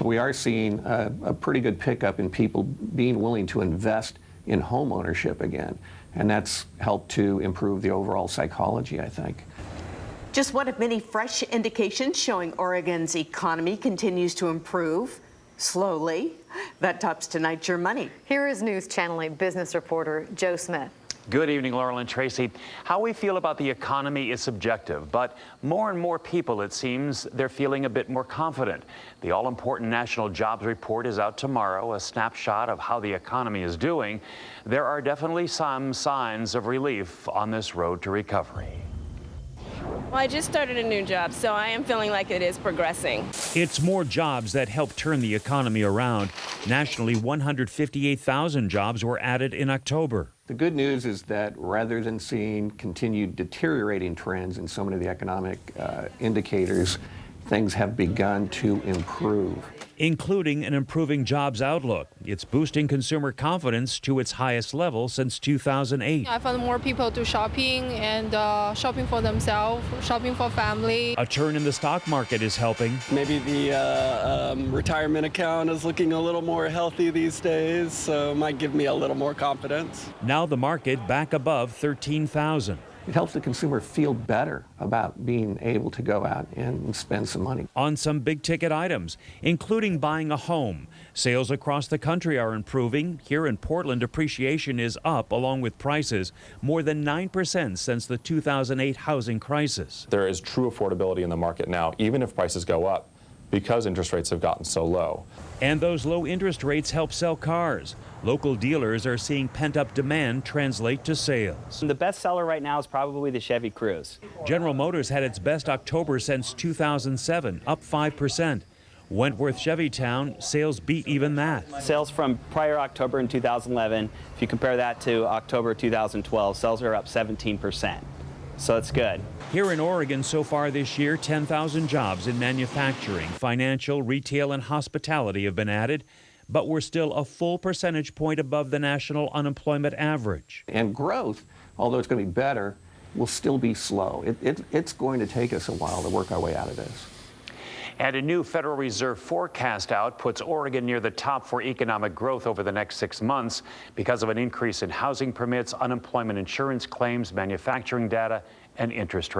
we are seeing a pretty good pickup in people being willing to invest in home ownership again, and that's helped to improve the overall psychology, I think. Just one of many fresh indications showing Oregon's economy continues to improve slowly. That tops tonight's Your Money. Here is News Channel 8 business reporter Joe Smith. Good evening, Laurel and Tracy. How we feel about the economy is subjective, but more and more people, it seems, they're feeling a bit more confident. The all-important National Jobs Report is out tomorrow, a snapshot of how the economy is doing. There are definitely some signs of relief on this road to recovery. Well, I just started a new job, so I am feeling like it is progressing. It's more jobs that help turn the economy around. Nationally, 158,000 jobs were added in October. The good news is that rather than seeing continued deteriorating trends in so many of the economic indicators, things have begun to improve. Including an improving jobs outlook. It's boosting consumer confidence to its highest level since 2008. I found more people to shopping and shopping for themselves, shopping for family. A turn in the stock market is helping. Maybe the retirement account is looking a little more healthy these days, so it might give me a little more confidence. Now the market back above 13,000. It helps the consumer feel better about being able to go out and spend some money. On some big-ticket items, including buying a home. Sales across the country are improving. Here in Portland, appreciation is up along with prices, more than 9% since the 2008 housing crisis. There is true affordability in the market now, even if prices go up, because interest rates have gotten so low. And those low interest rates help sell cars. Local dealers are seeing pent-up demand translate to sales. The best seller right now is probably the Chevy Cruze. General Motors had its best October since 2007, up 5%. Wentworth Chevytown, sales beat even that. Sales from prior October in 2011, if you compare that to October 2012, sales are up 17%. So it's good. Here in Oregon so far this year, 10,000 jobs in manufacturing, financial, retail, and hospitality have been added, but we're still a full percentage point above the national unemployment average. And growth, although it's going to be better, will still be slow. It's going to take us a while to work our way out of this. And a new Federal Reserve forecast out puts Oregon near the top for economic growth over the next 6 months because of an increase in housing permits, unemployment insurance claims, manufacturing data, and interest rates.